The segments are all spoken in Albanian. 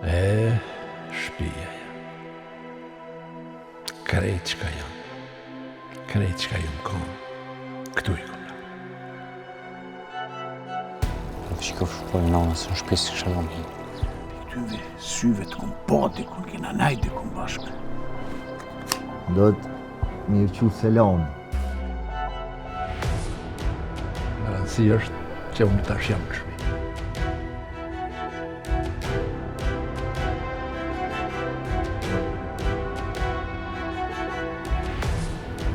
Shtëpia. Krejt çka jam. Krejt çka jam kam. Këtu i kom. Po shikosh po nënës në shtëpi si shalom. Tyve syve të kom pati kun kena najde kun bashkë. Do të mirë qu selam. Në rëndësi është që unë tash jam në shtëpi.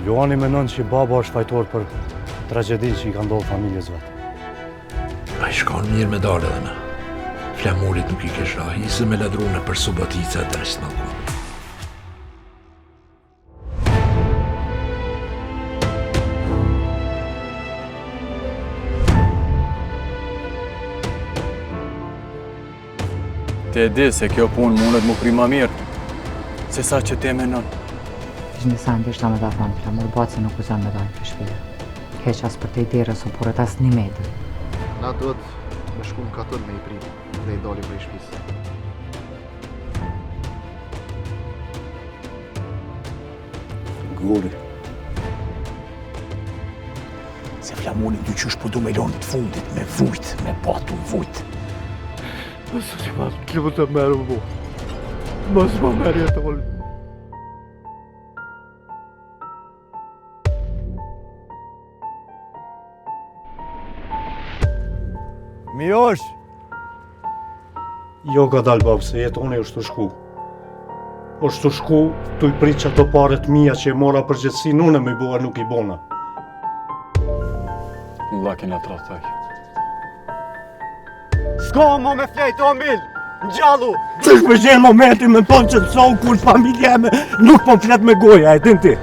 Luani menon që baba është fajtor për tragedinë që i ka ndodhur familjes vet. A i shkon mirë me dalë edhe na. Flamurit nuk i kesh rahi, isë me ladrune për subotica dres në kumë. Ti e di se kjo punë mundet mu pri ma mirë, se sa që ti menon. Një sa ndishta me da thonë, flamur baci nuk uzon me dalë për shpire. Keq as për te i dirës o por as një metër. Na do të me shku në katër me i primi dhe i dali për i shpisë. Guri. Se flamurin dy qysh po du me lonë të fundit, me vujt, me patu vujt. Mësë që ma të të merë më bu. Mësë ma merë jetë olë. Mijosh! Jo ka dalë babë, se jetë unë e është të shku. është të shku, tu i prit që ato paret mija që e mora përgjithsin, unë me i bua nuk i bona. Allah kena të rathaj. S'ka mo me flejt, o mil! Në gjallu! Që është për gjenë momentin me tonë që të sonë kur familje me nuk po flet me goja, e din ti?